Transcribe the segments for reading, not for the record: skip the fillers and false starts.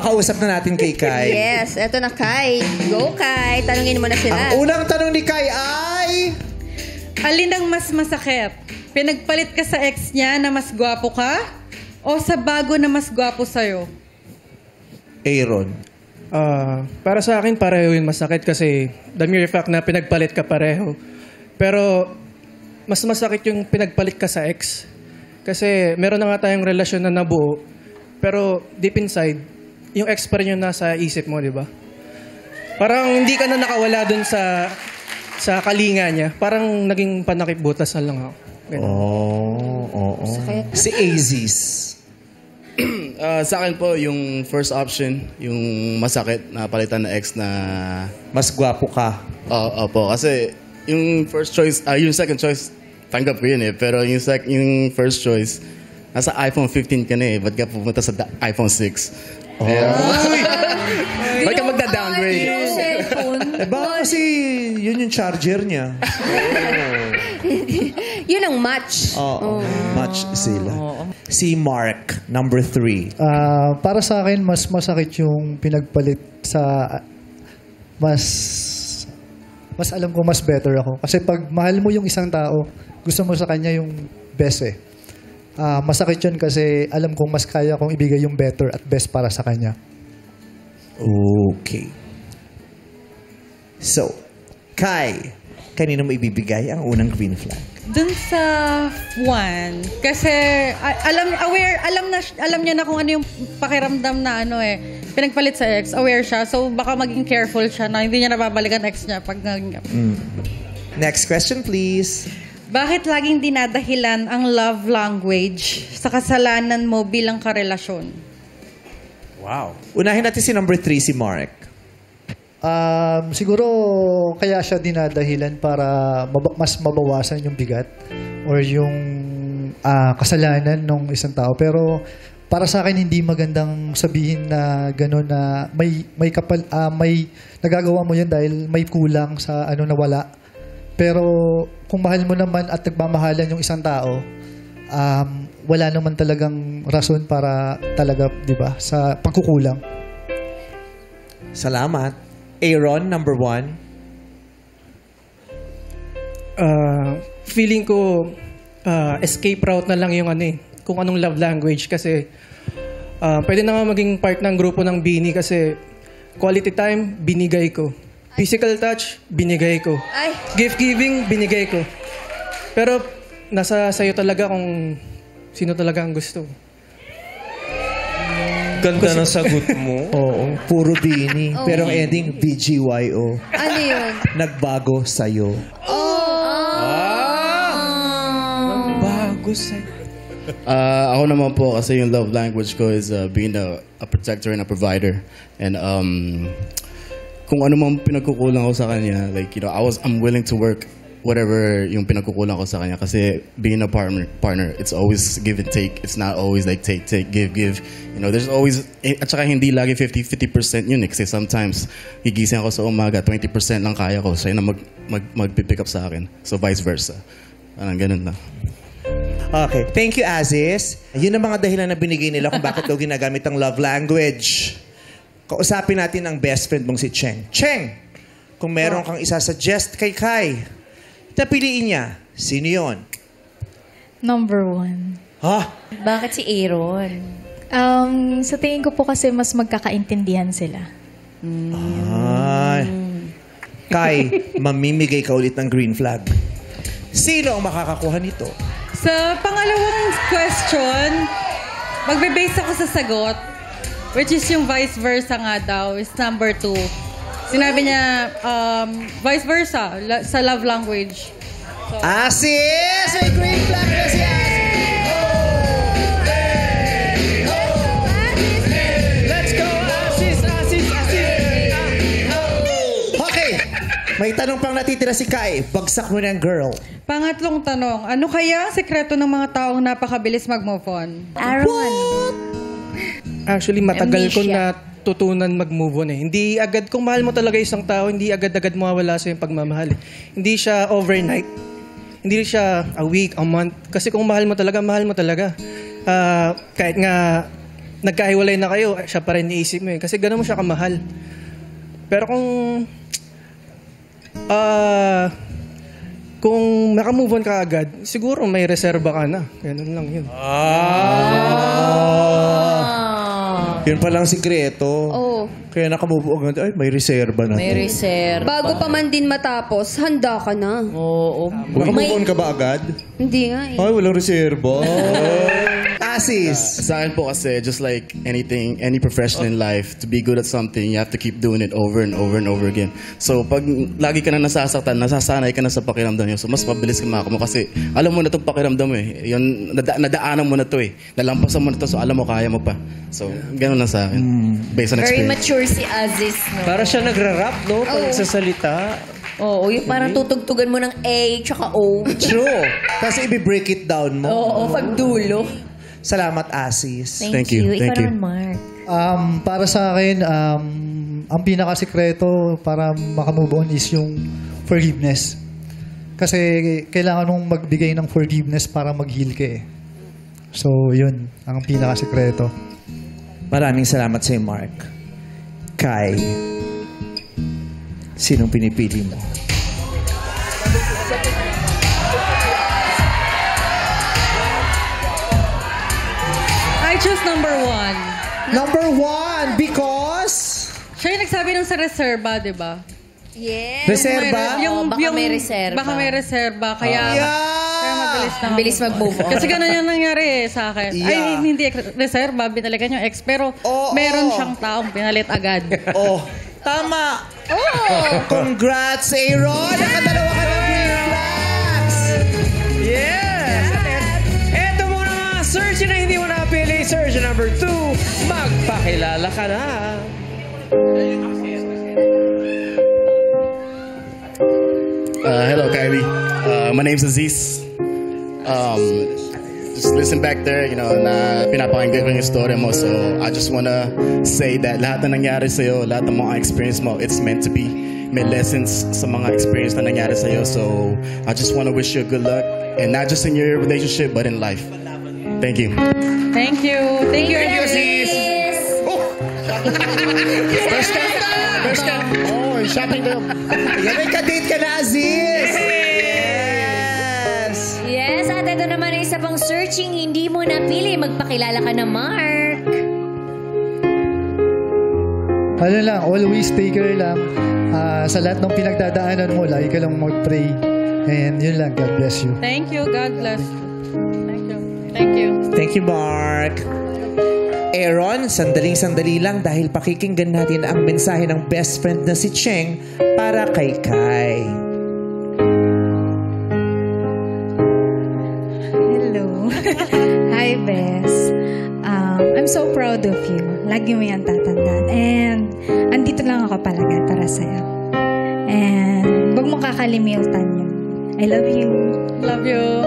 Pakausap na natin kay Kai. Yes, eto na Kai. Go Kai, tanungin mo na sila. Ang unang tanong ni Kai ay... Alin ang mas masakit? Pinagpalit ka sa ex niya na mas gwapo ka? O sa bago na mas gwapo sa'yo? Aaron. Para sa akin, pareho yun masakit kasi the mere fact na pinagpalit ka pareho. Pero mas masakit yung pinagpalit ka sa ex. Kasi meron na nga tayong relasyon na nabuo, pero deep inside, yung ex pa rin yung nasa isip mo, di ba? Parang hindi ka na nakawala dun sa kalinga niya. Parang naging panakipbutas na lang ako. Oo. Si Aziz. Sa akin po, yung first option, yung masakit na palitan na ex na... Mas gwapo ka. Opo, kasi yung first choice, yung second choice, tanggap ko yun eh. Pero yung first choice, nasa iPhone 15 ka na eh. Ba't ka pumunta sa iPhone 6? Ba't ka magda-downgrade? Baka kasi yun yung charger niya. Yun ang match. Match sila. Si Mark, number 3. Para sa akin, mas masakit yung pinagpalit sa... Mas alam ko mas better ako. Kasi pag mahal mo yung isang tao, gusto mo sa kanya yung best eh. Masakit yun kasi alam kong mas kaya kong ibigay yung better at best para sa kanya. Okay. So, Kai, kanino mo ibibigay ang unang green flag? Dun sa Juan. Kasi alam niya na kung ano yung pakiramdam na pinagpalit sa ex. Aware siya. So baka maging careful siya na hindi niya nababalikan ex niya pag Next question, please. Bakit laging dinadahilan ang love language sa kasalanan mo bilang karelasyon? Wow. Unahin natin si number 3, si Mark. Siguro kaya siya dinadahilan para mas mabawasan yung bigat or yung kasalanan ng isang tao. Pero para sa akin hindi magandang sabihin na gano'n na may nagagawa mo yan dahil may kulang sa nawala. Pero kung mahal mo naman at nagmamahalan yung isang tao, wala naman talagang rason para talaga, 'di ba, sa pagkukulang. Salamat. Aaron, number 1. Feeling ko escape route na lang yung kung anong love language kasi pwede na nga maging part ng grupo ng Bini kasi quality time, binigay ko. Physical touch, binigay ko. Gift giving, binigay ko. Pero nasa sayo talaga kung sino talaga ang gusto. Ganda ng sagot mo. Oo, puro Bini. Pero ang ending, BGYO. Ano yun? Nagbago sa'yo. Nagbago sa'yo. Ako naman po kasi yung love language ko is being a protector and a provider. And kung ano mang pinagkukulang ko sa kanya, like, I'm willing to work whatever yung pinagkukulang ko sa kanya kasi being a partner, it's always give and take. It's not always like take, give. There's always, at saka hindi lagi 50% yun kasi sometimes gigising ako sa umaga, 20% lang kaya ko. Siya na mag-pick up sa akin. So vice versa. Parang ganun lang. Okay. Thank you, Aziz. Yun ang mga dahilan na binigay nila kung bakit daw ginagamit ang love language. Kausapin natin ang best friend mong si Cheng. Cheng, kung meron kang isa-suggest kay Kai, napiliin niya. Sino yun? Number 1. Bakit si Aaron? Sa tingin ko po kasi mas magkakaintindihan sila. Kai, mamimigay ka ulit ng green flag. Sino ang makakakuha nito? Sa pangalawang question, magbe-base ako sa sagot, which is yung vice versa nga daw, is number 2. Sinabi niya, vice versa, sa love language. So, Asis! May green flag na si Asis! Let's go, Asis! Okay, may tanong pang natitira si Kai. Bagsak mo ng girl. Pangatlong tanong, ano kaya ang sekreto ng mga taong napakabilis mag-move on? Aaron. Actually, matagal ko na tutunan mag-move on eh. Hindi agad, kung mahal mo talaga isang tao, hindi agad-agad mawawala sa yung pagmamahal. Hindi siya overnight. Hindi siya a week, a month. Kasi kung mahal mo talaga, mahal mo talaga. Kahit nga nagkahiwalay na kayo, siya pa rin iniisip mo eh. Kasi gano'n mo siya kamahal. Pero kung makamove on ka agad, siguro may reserba ka na. Ganun lang yun. Yun palang sikreto. Oo. Kaya nakamove on. Ay, may reserba na. May reserve. Bago pa man din matapos, handa ka na. Oo. Nakamove on ka ba agad? Hindi nga eh. Ay, walang reserba. Asis. Sa akin po kasi, just like anything, any profession in life, to be good at something, you have to keep doing it over and over and over again. So, pag lagi ka na nasasaktan, nasasanay ka na sa pakiramdam yun. So, mas mabilis ka makakamo kasi alam mo na itong pakiramdam mo eh. Yun, nadaanan mo na to eh. Nalampasan mo na to, so alam mo, kaya mo pa. So, ganun lang sa akin. Based on Very experience. mature si Aziz, no? Para siya nagra-rap, no? Pag nagsasalita. Oo, yung parang tutugtugan mo ng A tsaka O. True. Kasi i-break it down mo. Oo, pagdulo. Salamat, Asis. Thank you. Ikaw Thank you. naman, Mark. Para sa akin, ang pinakasikreto para makamove on is yung forgiveness. Kasi kailangan mong magbigay ng forgiveness para mag-heal ka eh. So, yun. Ang pinakasikreto. Maraming salamat sa'yo, Mark. Kai, sinong pinipili mo? I choose number 1. Number 1, because... Siya yung nagsabi nung sa reserva, di ba? Yes. Reserba? Baka may reserba. Baka may reserba. Kaya mabilis na. Bilis mag-move on. Kasi ganun yung nangyari sa akin. Yeah. Ay, hindi reserba, binalikan yung ex. Pero meron siyang taong pinalit agad. Oh, tama. Oh! Congrats, Aaron! Nakadalawa ka ng green flags! Yes! Eto muna nga, search na hindi mo napili. Search number 2, magpakilala ka na. Hello, Kylie. My name's Aziz. Just listen back there, you know, na pinapakinggan ko yung story mo. So, I just wanna say that lahat na nangyari sa'yo, lahat ng mga experience mo, it's meant to be. May lessons sa mga experience na nangyari sa'yo. So, I just wanna wish you good luck. And not just in your relationship, but in life. Thank you. Thank you. Thank you, Aziz. First ka. Oh, shopping na. Yan, may kadate ka na, Aziz! Yes! Yes, at ito naman ang isa pang searching, hindi mo napili. Magpakilala ka na, Mark. Ano lang, always take care lang. Sa lahat ng pinagdadaanan mo, lagi ka lang mag-pray. And yun lang, God bless you. Thank you. God bless you. Thank you. Thank you. Thank you, Mark. Aaron, sandaling-sandali lang dahil pakikinggan natin ang mensahe ng best friend na si Cheng para kay Kai. Hello. Hi, Bes. I'm so proud of you. Lagi mo yan tatandaan. And andito lang ako palagi para sa'yo. And huwag mo kakalimutan yun. I love you. Love you.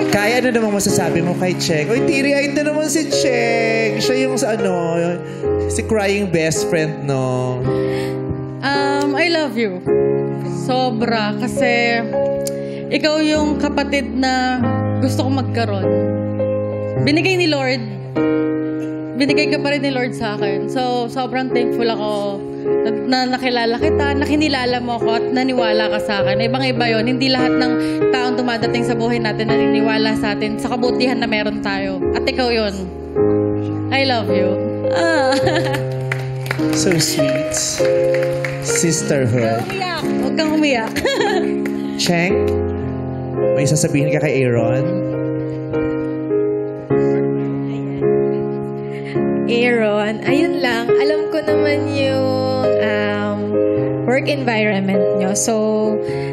Kai, ano namang masasabi mo kay Cheng? Uy, teary-eyed na naman si Cheng. Siya yung sa si crying best friend, no? I love you. Sobra. Kasi ikaw yung kapatid na gusto kong magkaroon. Binigay ni Lord. Binigay ka pa rin ni Lord sa akin. So, sobrang thankful ako na nakilala kita, nakinilala mo ako at naniwala ka sa akin. Ibang-iba yun. Hindi lahat ng taong dumadating sa buhay natin naniniwala sa atin sa kabutihan na meron tayo. At ikaw yun. I love you. So sweet. Sisterhood. Umiyak. Huwag kang umiyak. Cheng, may sasabihin ka kay Aaron? Aaron, ayun lang. Alam ko naman yung work environment nyo. So,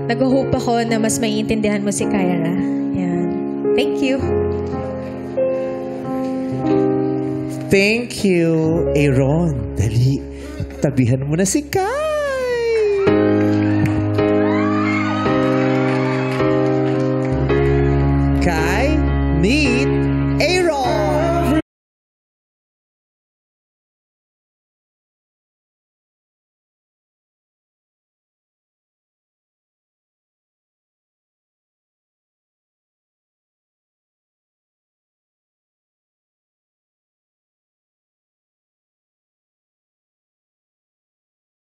nag-hope ako na mas maiintindihan mo si Kyra. Yan. Thank you. Thank you, Aaron. Dali, tabihan mo na si Kai.